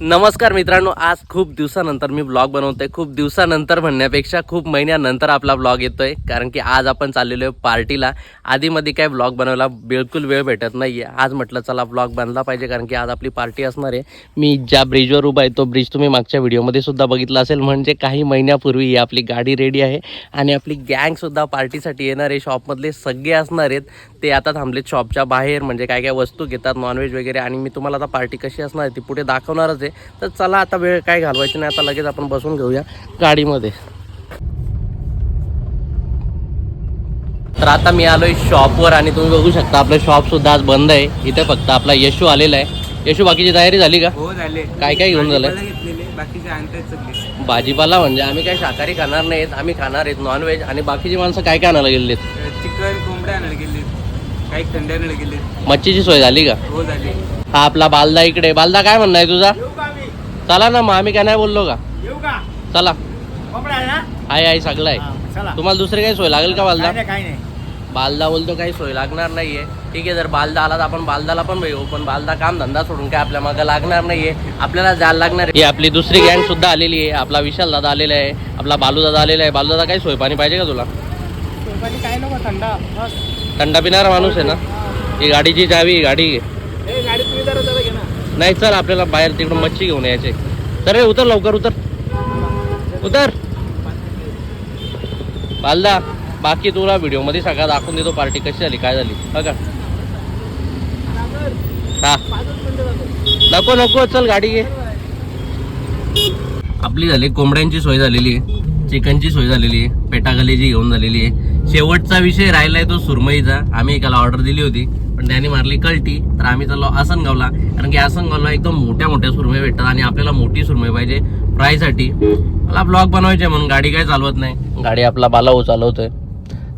नमस्कार मित्रांनो, आज खूप दिवसानंतर मी ब्लॉग बनवतोय. खूप दिवसानंतर म्हणण्यापेक्षा खूप महिन्यानंतर आपला ब्लॉग येतोय, कारण की आज आपण चाललेलो आहे पार्टीला. आधीमध्ये काय ब्लॉग बनवायला बिलकुल वेळ भेटत नाही आहे. आज म्हटलं चला ब्लॉग बनला पाहिजे, कारण की आज आपली पार्टी असणार आहे. मी ज्या ब्रिजवर उभा आहे तो ब्रिज तुम्ही मागच्या व्हिडिओमध्ये सुद्धा बघितला असेल. म्हणजे काही महिन्यापूर्वी ही आपली गाडी रेडी आहे आणि आपली गँगसुद्धा पार्टीसाठी येणार आहे. शॉपमधले सगळे असणार आहेत. ते आता थांबलेत शॉपच्या बाहेर, म्हणजे काय काय वस्तू घेतात नॉनव्हेज वगैरे. आणि मी तुम्हाला आता पार्टी कशी असणार आहे ती पुढे दाखवणारच आहे. तर चला आता वेळ काय घालवायची नाही, आता लगेच आपण बसून घेऊया गाडीमध्ये. तर आता मी आलोय शॉपवर आणि तुम्ही बघू शकता आपलं शॉप सुद्धा आज बंद आहे. इथे फक्त आपला यशू आलेला आहे. यशू, बाकीची तयारी झाली का? हो झाले. काय काय घेऊन झालंय? बाकीचे आणतात सगळे. भाजीपाला म्हणजे आम्ही काय शाकाहारी खाणार नाहीत, आम्ही खाणार आहेत नॉनव्हेज. आणि बाकीची माणसं काय काय आणायला गेलेत? चिकन कोंबड्या आणायला गेले, काही थंड्या आणायला गेले. मच्छीची सोय झाली का? हो झाली. हा आपला बालदा इकडे. बालदा, काय म्हणणं आहे तुझा? चला ना मग, आम्ही काय नाही बोललो का? येऊ का? चला. कोंबडा आहे ना? आहे सगळं आहे. चला. तुम्हाला दुसरी काही सोय लागेल का बालदा? काही नाही. बालदा बोलतो काही सोय लागणार नाहीये. ठीक आहे, जर बालदा आला तर आपण बालदाला पण भेटू, पण बालदा काम धंदा सोडून काय आपल्या मागं लागणार नाहीये, आपल्याला जायला लागणार आहे. ही आपली दुसरी गँग सुद्धा आलेली आहे. आपला विशाल दादा आलेला आहे, आपला बालू दादा आलेला आहे. बालू दादा, काही सोय पाणी पाहिजे का तुला? काय नको, थंडा थंडा पिणारा माणूस आहे ना. ही गाडीची चावी, गाडी घे. गाडी तुम्ही जरा घे ना. नाही चल, आपल्याला बाहेर तिकडून मच्छी घेऊन यायचे. तर रे उतर लवकर, उतर उतर. बालदा, बाकी तुला व्हिडिओमध्ये सगळं दाखवून देतो पार्टी कशी झाली काय झाली. बघा. हा नको नको, चल गाडी घे. आपली झाली कोंबड्यांची सोय झालेली आहे, चिकनची सोय झालेली आहे, पेटागलीची घेऊन झालेली आहे. शेवटचा विषय राहिलाय तो सुरमईचा. आम्ही एकाला ऑर्डर दिली होती पण त्याने मारली कल्टी, तर आम्ही चाललो आसनगावला, कारण की आसनगावला एकदम मोठ्या मोठ्या सुरमई भेटतात आणि आपल्याला मोठी सुरमई पाहिजे फ्रायसाठी. मला ब्लॉग बनवायचे म्हणून गाडी काय चालवत नाही. गाडी आपला बालाऊ चालवतोय.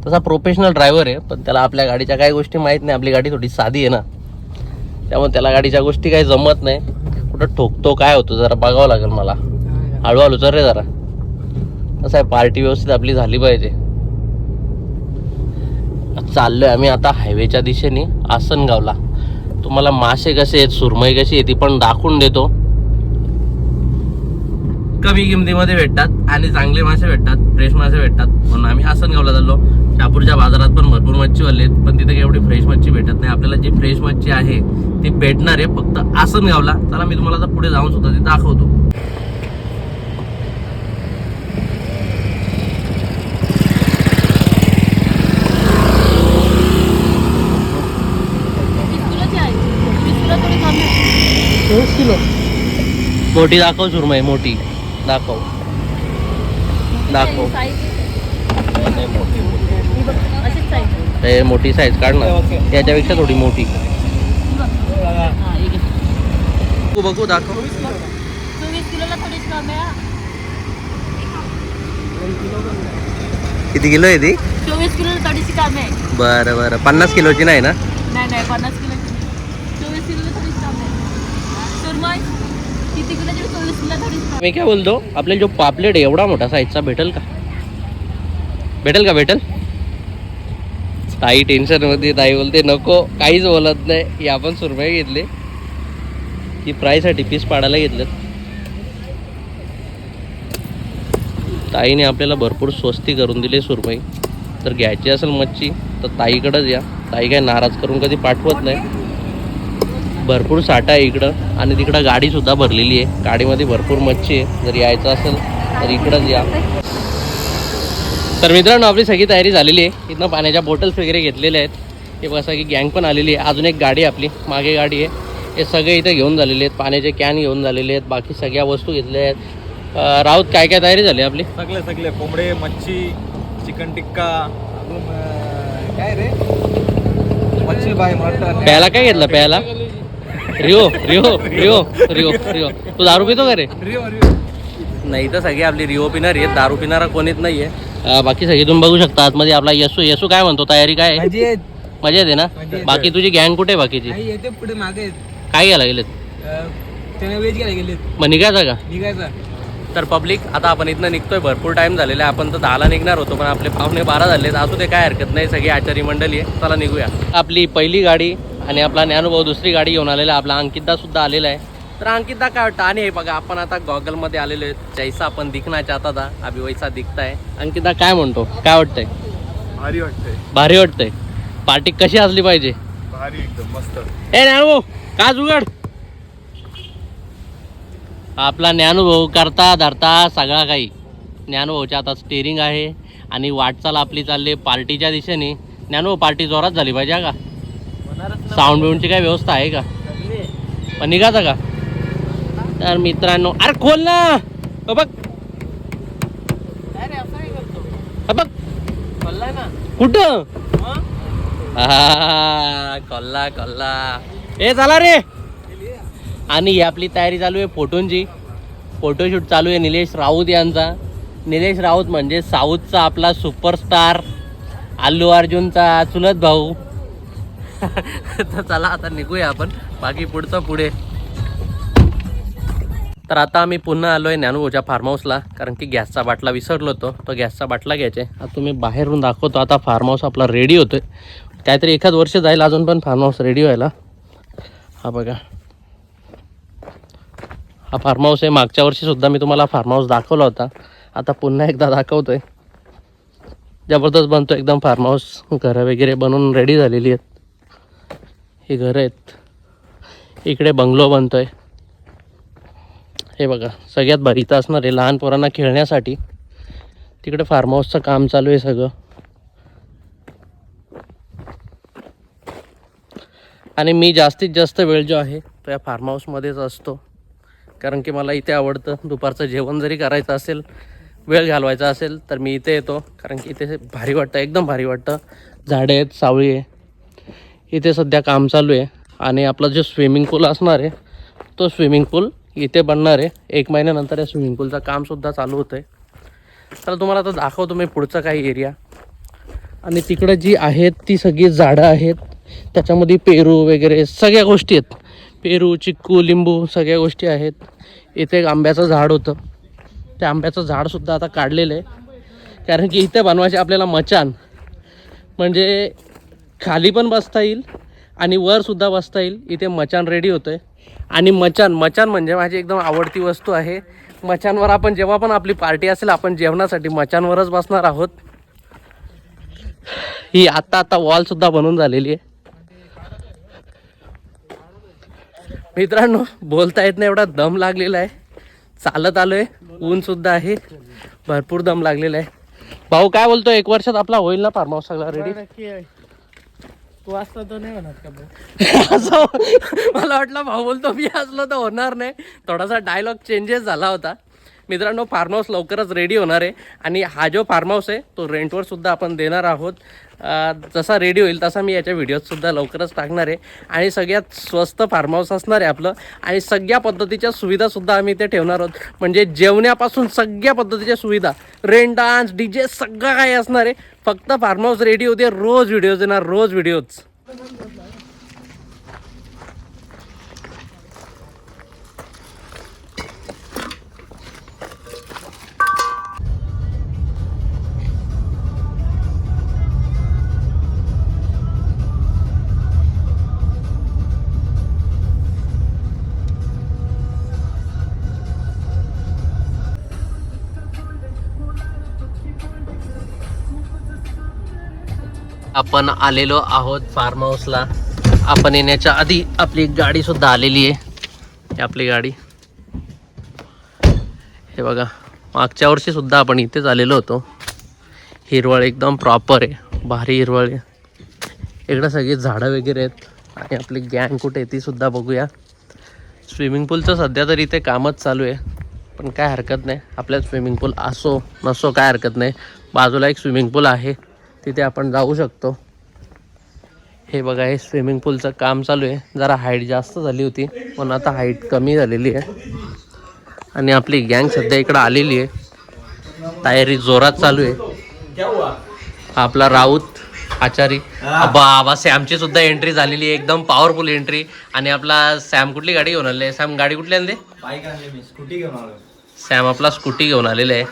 तसा प्रोफेशनल ड्रायव्हर आहे, पण त्याला आपल्या गाडीच्या काही गोष्टी माहीत नाही. आपली गाडी थोडी साधी आहे ना, त्यामुळे त्याला गाडीच्या गोष्टी काही जमत नाही. कुठं ठोकतो काय होतो जरा बघावं लागेल मला. हळूहळू चल रे जरा. कसं आहे, पार्टी व्यवस्थित आपली झाली पाहिजे. चाललोय आम्ही आता हायवेच्या दिशेने आसनगावला. तुम्हाला मासे कसे आहेत, सुरमई कशी आहे ती पण दाखवून देतो. कमी किमतीमध्ये भेटतात आणि चांगले मासे भेटतात, फ्रेश मासे भेटतात, म्हणून आम्ही आसनगावला चाललो. शहापूरच्या बाजारात पण भरपूर मच्छीवाले आहेत, पण तिथे एवढी फ्रेश मच्छी भेटत नाही. आपल्याला जी फ्रेश मच्छी आहे ती भेटणार आहे फक्त आसनगावला. चला मी तुम्हाला आता पुढे जाऊन सुद्धा ती दाखवतो. मोठी दाखव सुरमई, मोठी दाखव दाखव. ते मोठी साईज काढ ना, याच्यापेक्षा थोडी मोठी बघू दाखव. किती किलो आहे ती? 24 किलो थोडीशी काम आहे. बरं बरं, 50 किलोची नाही ना? नाही 50 किलो. 24 किलो थोडीशी काम आहे. सुरमई किती किलो? 24 किलो थोडीशी. मी काय बोलतो, आपल्याला जो पापलेट आहे एवढा मोठा साईजचा भेटेल का? भेटेल? ताई टेन्शन मध्ये. ताई बोलते नको, काहीच बोलत नाही. ही आपण सुरमई घेतली, ती फ्रायसाठी पीस पाडायला घेतलं. ताईने आपल्याला भरपूर स्वस्ती करून दिली सुरमई. तर घ्यायची असेल मच्छी तर ताईकडेच या. ताई काय नाराज करून कधी पाठवत नाही. भरपूर साठा आहे इकडं आणि तिकडं गाडीसुद्धा भरलेली आहे. गाडीमध्ये भरपूर मच्छी आहे. जर यायचं असेल तर इकडंच या. तर मित्रांनो, आपली सगळी तयारी झालेली आहे. इथनं पाण्याच्या बॉटल्स वगैरे घेतलेल्या आहेत. हे बघा की गँग पण आलेली आहे. अजून एक गाडी आपली मागे गाडी आहे. हे सगळे इथे घेऊन झालेले आहेत. पाण्याचे कॅन घेऊन झालेले आहेत. बाकी सगळ्या वस्तू घेतल्या आहेत. राऊत, काय काय तयारी झाली आपली? सगळे कोंबडे, मच्छी, चिकन टिक्का, अजून काय रे, मच्छी बाय मटन. प्यायला काय घेतलं? प्यायला रिओ. तू दारू पितो का रे? रिओ. नाही तर सगळी आपली रिओ पिणार आहेत, दारू पिणारा कोणीच नाहीये. बाकी सगळी तुम्ही बघू शकता. आतमध्ये आपला यसू काय म्हणतो, तयारी काय आहे? मजा येते ना? बाकी तुझी गँग कुठे आहे बाकीची? येते पुढे मागे. काय घ्यायला गेलेत? त्याने वेज घ्यायला गेलेत. मग निघायचा का? निघायचा. तर पब्लिक, आता आपण इथनं निघतोय. भरपूर टाइम झालेला आहे. आपण तर 10ला निघणार होतो, पण आपले 11:15 झालेत. असू दे, काय हरकत नाही. सगळी आचारी मंडळी आहे. चला निघूया. आपली पहिली गाडी आणि आपला ज्ञानुभव दुसरी गाडी घेऊन आलेला. आपला अंकिता सुद्धा आलेला आहे. तर अंकिता काय वाटतं? आणि हे बघा आपण आता गॉगल मध्ये आलेलो आहे. जैसा आपण दिखना चाहता था अभी वैसा दिखता है. अंकिता काय म्हणतो? काय वाटतंय? भारी वाटतंय. भारी वाटतंय. पार्टी कशी असली पाहिजे? भारी एकदम मस्त. ए ज्ञानभाऊ काच उघड. आपला ज्ञानभाऊ करता धरता सगळा काही. ज्ञानभाऊच्या आता स्टेरिंग आहे आणि वाटचाल आपली चालली पार्टीच्या दिशेने. ज्ञानभाऊ पार्टी जोरात झाली पाहिजे का? साऊंड बिऊंडची काय व्यवस्था आहे का? पण निघायचं का? तर मित्रांनो अरे खोल ना. बघ बघ कुठं कल्ला कल्ला. ए चला रे. आणि ही आपली तयारी चालू आहे फोटोंची. फोटोशूट चालू आहे निलेश राऊत यांचा. निलेश राऊत म्हणजे साऊथचा आपला सुपरस्टार, अल्लू अर्जुनचा चुलत भाऊ. तर चला आता निघूया आपण बाकी पुढचं पुढे. तर आता आम्ही पुन्हा आलो आहे ज्ञानभाऊच्या फार्म हाऊसला, कारण की गॅसचा बाटला विसरलो होतो. तो गॅसचा बाटला घ्यायचा आहे. आता तुम्ही बाहेरून दाखवतो. आता फार्म हाऊस आपला रेडी होतोय. काहीतरी एखाद वर्ष जाईल अजून पण फार्म हाऊस रेडी व्हायला. हा बघा हा फार्म हाऊस आहे. मागच्या वर्षी सुद्धा मी तुम्हाला फार्म हाऊस दाखवला होता. आता पुन्हा एकदा दाखवतोय. जबरदस्त बनतो एकदम फार्म हाऊस. घरं वगैरे बनवून रेडी झालेली आहेत. हे घरं आहेत. इकडे बंगलो बनतोय. हे बघा सगळ्यात भारी इथं असणार आहे लहान पोरांना खेळण्यासाठी. तिकडे फार्म हाऊसचं काम चालू आहे सगळं. आणि मी जास्तीत जास्त वेळ जो आहे तो या फार्म हाऊसमध्येच असतो, कारण की मला इथे आवडतं. दुपारचं जेवण जरी करायचं असेल, वेळ घालवायचा असेल तर मी इथे येतो, कारण की इथे भारी वाटतं, एकदम भारी वाटतं. झाडे आहेत, सावळी आहे. इथे सध्या काम चालू आहे. आणि आपला जो स्विमिंग पूल असणार आहे तो स्विमिंग पूल इथे बनणार आहे. 1 महिन्यानंतर या स्विमिंग पूलचं कामसुद्धा चालू होतं आहे. तर तुम्हाला आता दाखवतो मी पुढचं काही एरिया. आणि तिकडं जी आहेत ती सगळी झाडं आहेत. त्याच्यामध्ये पेरू वगैरे सगळ्या गोष्टी आहेत. पेरू, चिक्कू, लिंबू सगळ्या गोष्टी आहेत. इथे एक आंब्याचं झाड होतं. ते आंब्याचं झाडसुद्धा आता काढलेलं आहे, कारण की इथे बनवायचे आपल्याला मचान. म्हणजे खाली पण बसता येईल आणि वरसुद्धा बसता येईल. इथे मचान रेडी होतं आहे. आणि मचान म्हणजे माझी एकदम आवडती वस्तू आहे. मचानवर आपण जेव्हा पण आपली पार्टी असेल आपण जेवणासाठी मचानवरच बसणार आहोत. ही आता वॉलसुद्धा बनवून झालेली आहे. मित्रांनो बोलता येत नाही एवढा दम लागलेला आहे. चालत आलो आहे, ऊनसुद्धा आहे, भरपूर दम लागलेला आहे. भाऊ काय बोलतो? 1 वर्षात आपला होईल ना फार्म हाऊस सगळा रेडी? तू असला तर नाही म्हणत का भाऊ? असं मला वाटलं भाऊ बोलतो मी असलो तर होणार नाही. थोडासा डायलॉग चेंजेस झाला होता. मित्रांनो फार्म हाऊस लवकरच रेडी होणार आहे. आणि हा जो फार्म हाऊस आहे तो रेंटवर सुद्धा आपण देणार आहोत. जसा रेडी होईल तसा मी याच्या व्हिडिओजसुद्धा लवकरच टाकणार आहे. आणि सगळ्यात स्वस्त फार्म हाऊस असणार आहे आपलं. आणि सगळ्या पद्धतीच्या सुविधासुद्धा आम्ही इथे ठेवणार आहोत. म्हणजे जेवण्यापासून सगळ्या पद्धतीच्या सुविधा, रेन डान्स, DJ सगळं काही असणार आहे. फक्त फार्म हाऊस रेडी होते, रोज व्हिडिओज येणार, रोज व्हिडिओज. आपण आलेलो आहोत फार्म हाऊसला. आपण येण्याच्या आधी आपली गाडी सुद्धा आलेली आहे. ही आपली गाडी. हे बघा मागच्या वर्षी सुद्धा आपण इथेच आलेलो होतो. हिरवळ एकदम प्रॉपर आहे, भारी हिरवळ आहे. इकडं सगळी झाडं वगैरे आहेत. आणि आपली गँग कुठे आहे ती सुद्धा बघूया. स्विमिंग पूलचं सध्या तर इथे कामच चालू आहे, पण काय हरकत नाही. आपल्याला स्विमिंग पूल असो नसो काय हरकत नाही. बाजूला एक स्विमिंग पूल आहे, तिथे आपण जाऊ शकतो. हे बघा हे स्विमिंग पूलचं काम चालू आहे. जरा हाईट जास्त झाली होती पण आता हाईट कमी झालेली आहे. आणि आपली गँग सध्या इकडं आलेली आहे. तयारी जोरात चालू आहे. आपला राऊत आचारी बाबा सॅमची सुद्धा एंट्री झालेली आहे, एकदम पॉवरफुल एंट्री. आणि आपला सॅम कुठली गाडी घेऊन आले? सॅम गाडी कुठली आणली? स्कूटी घेऊन आलो. सॅम आपला स्कूटी घेऊन आलेला आहे.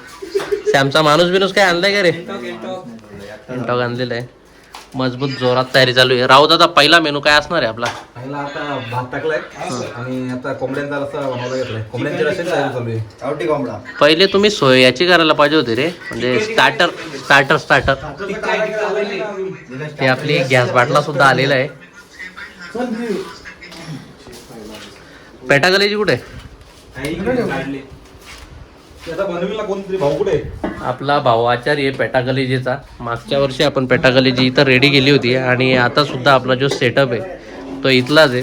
सॅमचा माणूस बिनूस काय आणलाय का रे? इंटॉक आणलेला आहे. मजबूत जोरात तयारी चालू आहे. राहू दादा, पहिला मेनू काय असणार आहे आपला? पहिला आता भात टाकलाय आणि आता कोंबड्यांचा रस्सा बनवला घेतलाय. कोंबड्यांची रस्साची तयारी चालू आहे. गावठी कोंबडा. पहिले तुम्ही सोय याची करायला पाहिजे होती रे, म्हणजे स्टार्टर. ते आपली गॅस बाटला सुद्धा आलेला आहे. पेटा कलेजी कुठे? आता बनवीला कोणतरी भाऊ कुठे? आपला भाऊ आचार्य पेटा कलेजीचा. मागच्या वर्षी आपण पेटा कलेजी इथं रेडी केली होती आणि आता सुद्धा आपला जो सेटअप आहे तो इथलाच आहे.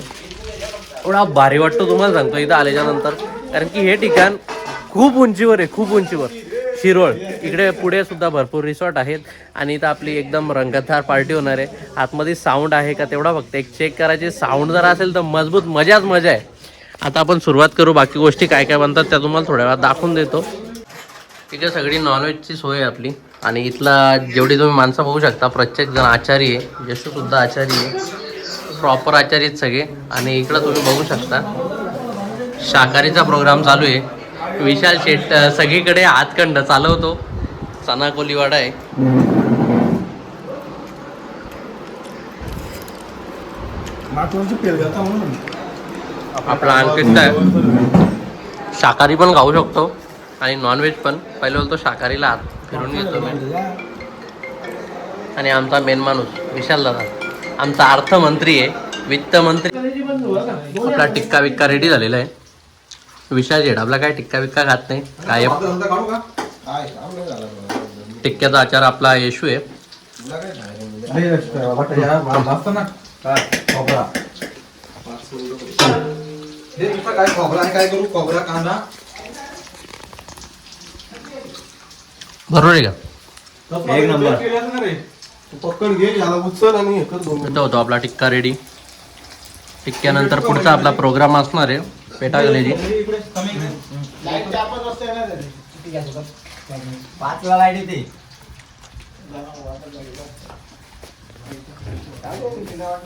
एवढा भारी वाटतो तुम्हाला सांगतो इथं आल्याच्या नंतर, कारण की हे ठिकाण खूप उंचीवर आहे, खूप उंचीवर. शिरोळ इकडे पुढे सुद्धा भरपूर रिसॉर्ट आहेत आणि इथं आपली एकदम रंगतदार पार्टी होणार आहे. आतमध्ये साऊंड आहे का तेवढा फक्त एक चेक करायचे. साऊंड जर असेल तर मजबूत मजा आहे. आता आपण सुरुवात करू. बाकी गोष्टी काय काय बनतात त्या तुम्हाला थोड्या वेळात दाखवून देतो. इथे सगळी नॉनव्हेजची सोय आहे आपली आणि इथला जेवढी तुम्ही माणसं बघू शकता प्रत्येक जण आचारी आहे. यशूसुद्धा आचारी आहे, प्रॉपर आचारी आहेत सगळे. आणि इकडं तुम्ही बघू शकता शाकाहारीचा प्रोग्राम चालू आहे. विशाल शेट सगळीकडे हातखंड चालवतो. चना कोलीवाडा आहे. आपला अंकित आहे, शाकाहारी पण खाऊ शकतो आणि नॉनव्हेज पण. पहिले बोलतो शाकाहारीला हात फिरून घेतो मी. आणि आमचा मेन माणूस विशाल दादा, आमचा अर्थमंत्री आहे, वित्तमंत्री. आपला टिक्का विक्का रेडी झालेला आहे. विशाल शेट आपला काय टिक्का विक्का खात नाही काय. टिक्क्याचा आचार आपला येशू आहे. काय खोबरा आणि काय करू? खोबरा कांदा बरोबर आहे का? एक नंबर. पकड घे याला उचल आणि हे कर. इथं होतो आपला टिक्का रेडी. टिक्क्यानंतर पुढचा आपला प्रोग्राम असणार आहे पेटा कलेजी.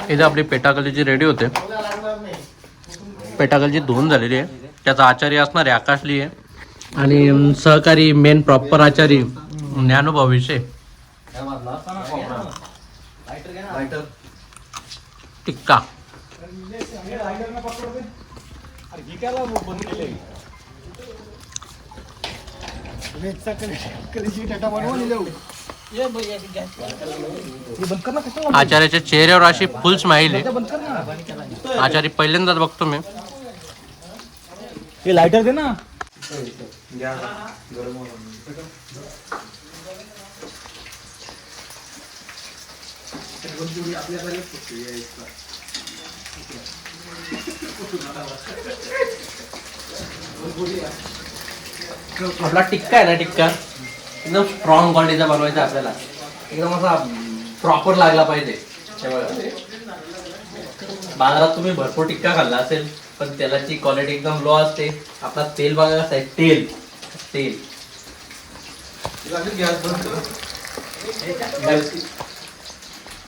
इथे आपली पेटा कलेजी रेडी होते. पेटा कलेजी धुवून झालेली आहे. त्याचा आचार्य असणार आहे आकाशली आहे आणि सहकारी मेन प्रॉपर आचारी ज्ञानुभव विषय. टिक्का आचार्याच्या चेहऱ्यावर अशी फुल स्माईल आहे. आचार्य पहिल्यांदाच बघतो मी. लायटर दे ना. आपला टिक्का आहे ना, टिक्का एकदम स्ट्रॉंग क्वालिटीचा बनवायचा आपल्याला. एकदम असा प्रॉपर लागला पाहिजे. बाजारात तुम्ही भरपूर टिक्का खाल्ला असेल पण तेलाची क्वालिटी एकदम लो असते. आपला तेल बघा कसं आहे, तेल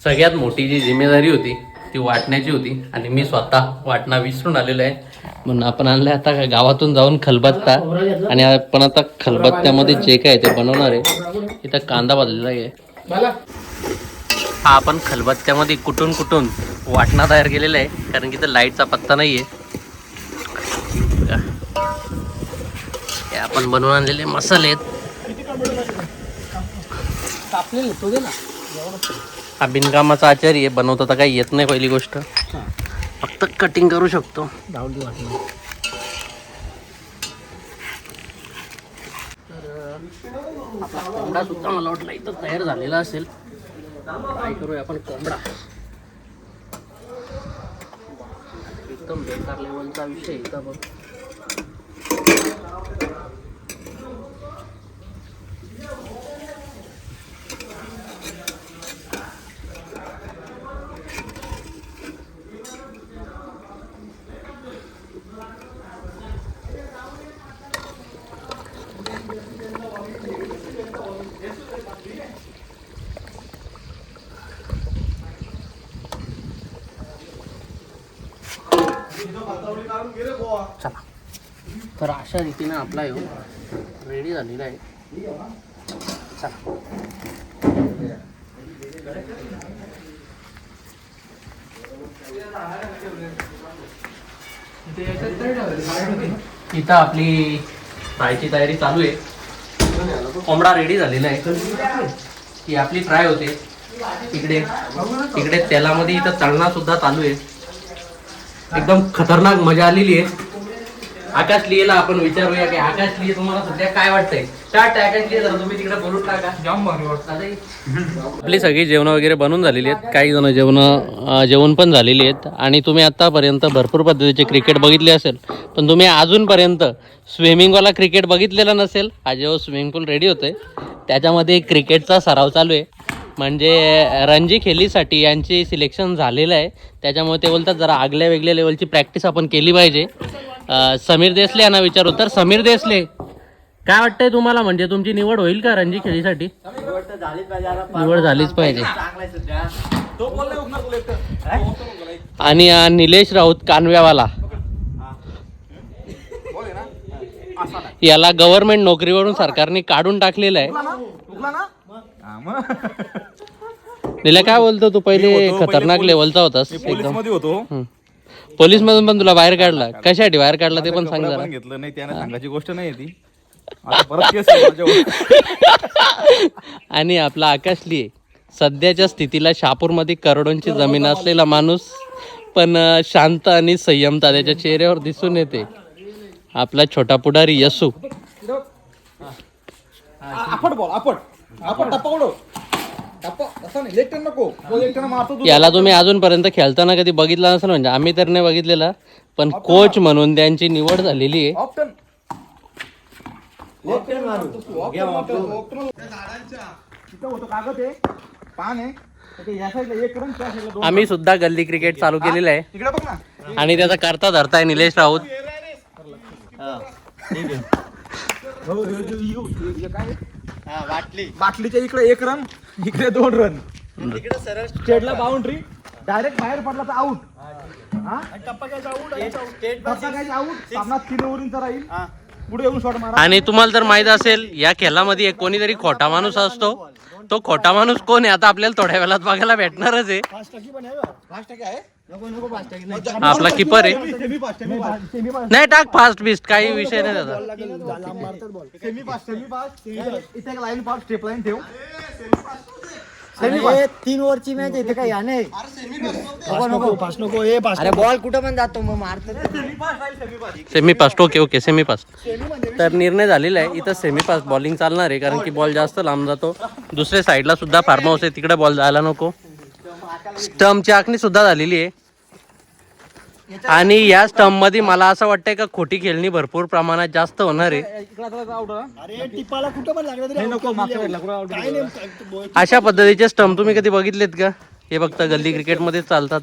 सगळ्यात मोठी जी जिम्मेदारी होती ती वाटण्याची होती आणि मी स्वतः वाटणं विसरून आलेलो आहे. म्हणून आपण आणलं आता गावातून जाऊन खलबत्ता आणि आपण आता खलबत्त्यामध्ये जे काय ते बनवणार आहे. इथं कांदा भाजलेला आहे. हा आपण खलबत्त्यामध्ये कुटून वाटणा तयार केलेला आहे कारण की इथं लाईटचा पत्ता नाही आहे. हे आपण बनवून आणलेले मसाले आहेत. हा बिनकामाचा आचारी आहे, बनवता तर काही येत नाही. पहिली गोष्ट फक्त कटिंग करू शकतो. कोंबडा सुद्धा मला वाटलं इथं तयार झालेला असेल. काय करूया आपण कोंबडा. एकदम बेकार लेवलचा विषय इथं बघ. चला तर अशा रीतीने आपला येऊ रेडी झालेला आहे. चला इथं आपली फ्रायची तयारी चालू आहे. कोंबडा रेडी झालेला आहे. ती आपली फ्राय होते. इकडे इकडे तेलामध्ये इथं तळणा सुद्धा चालू आहे. एकदम खतरनाक मजा आलेली आहे. आकाश लिहिला आपण विचारूया की आकाश लिहि तुम्हाला सध्या काय वाटतंय. स्टार्ट आकाश लिहि जरा तुम्ही तिकडे बोलून टाका. जाम भारी वाटतं. आपली सगळी जेवण वगैरे बनवून झालेली आहेत. काही जण जेवण पण झालेली आहेत. आणि तुम्ही आतापर्यंत भरपूर पद्धतीचे क्रिकेट बघितले असेल, पण तुम्ही अजूनपर्यंत स्विमिंगवाला क्रिकेट बघितलेला नसेल. हा जेव्हा स्विमिंग पूल रेडी होतोय त्याच्यामध्ये क्रिकेटचा सराव चालू आहे. म्हणजे रणजी खेळीसाठी यांची सिलेक्शन झालेलं आहे. त्याच्यामुळे ते बोलतात जरा आगल्या वेगळ्या लेवलची प्रॅक्टिस आपण केली पाहिजे. समीर देसले यांना विचारू. तर समीर देसले, काय वाटतंय तुम्हाला, म्हणजे तुमची निवड होईल का रणजी खेळीसाठी? निवड झालीच पाहिजे. आणि निलेश राऊत कानव्यावाला, याला गव्हर्नमेंट नोकरीवरून सरकारने काढून टाकलेलं आहे. निले काय बोलतो तू? पहिले खतरनाक लेवलचा होतास एकदम. पोलीस मधून पण तुला बाहेर काढला. कशासाठी बाहेर काढला ते पण सांग जरा. घेतलं नाही त्याने, सांगायची गोष्ट नाही ती. आता परत केस आहे माझ्यावर. आणि आपला आकाश लिहे सध्याच्या स्थितीला शहापूरमध्ये करोडोंची जमीन असलेला माणूस, पण शांत आणि संयमता त्याच्या चेहऱ्यावर दिसून येते. आपला छोटा पुढारी यसू. याला तुम्ही अजूनपर्यंत खेळताना कधी बघितला नसेल, म्हणजे आम्ही तर नाही बघितलेला, पण कोच म्हणून त्यांची निवड झालेली आहे. आम्ही सुद्धा गल्ली क्रिकेट चालू केलेलं आहे. आणि त्याचा करता धरताय निलेश राऊत. बाटलीच्या इकडे 1 रन, इकडे 2 रन. स्टेटला बाउंड्री, डायरेक्ट बाहेर पडला तर आउट. सामना 3 ओव्हरींचा राहील. पुढे येऊन शॉट मारा. आणि तुम्हाला तर माहित असेल या खेळामध्ये एक कोणीतरी खोटा माणूस असतो. तो खोटा माणूस कोण आहे आता आपल्याला थोड्या वेळात बघायला भेटणारच आहे. आपला किपर आहे. नाही टाक फास्ट बिस्ट, काही विषय नाही त्याचा. लाईन पास, स्टेप लाईन ठेव. 3 ओव्हरची मॅच इथे काही नाही. अरे बॉल कुठं पण जातो मग मारतो. Semi fast. Okay okay semi fast. तर निर्णय झालेला आहे इथं सेमी फास्ट बॉलिंग चालणार आहे, कारण की बॉल जास्त लांब जातो. दुसऱ्या साईडला सुद्धा फार्म हाऊस आहे, तिकडे बॉल जायला नको. स्टंपची आखणी सुद्धा झालेली आहे. आणि या स्टंप मध्ये मला असं वाटतंय का खोटी खेळणी भरपूर प्रमाणात जास्त होणार आहे. अशा पद्धतीचे स्टंप तुम्ही कधी बघितलेत का? हे फक्त गल्ली क्रिकेट मध्ये चालतात.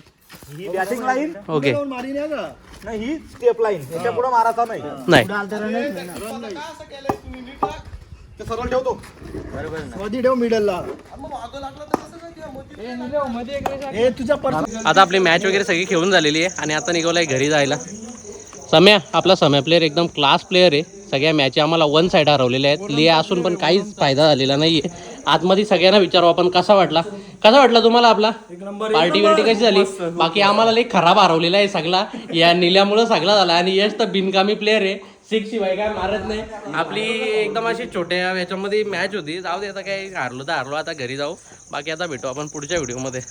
बॅटिंग लाईन ओके नाही, ही स्टेप लाईन. याच्या पुढे मारायचा नाही. सरळ ठेवतो. ठेव मिडलला. आता आपली मॅच वगैरे सगळी खेळून झालेली आहे आणि आता निघालाय घरी जायला. सम्या, आपला सम्या प्लेअर एकदम क्लास प्लेअर आहे. सगळ्या मॅच आम्हाला 1 साईड हरवलेल्या आहेत. लिया असून पण काहीच फायदा झालेला नाहीये. आतमध्ये सगळ्यांना विचारू आपण कसा वाटला तुम्हाला आपला पार्टी बिर्टी कशी झाली. बाकी आम्हाला लई खराब हरवलेला आहे सगळा, या निल्यामुळे सगळा झाला. आणि यश तर बिनकामी प्लेअर आहे, 6 शिवाय काय मारत नाही. आपली एकदम अशी छोट्या ह्याच्यामध्ये मॅच होती. जाऊ दे, आता काय हारलो तर हारलो, आता घरी जाऊ. बाकी आता भेटू आपण पुढच्या व्हिडिओमध्ये.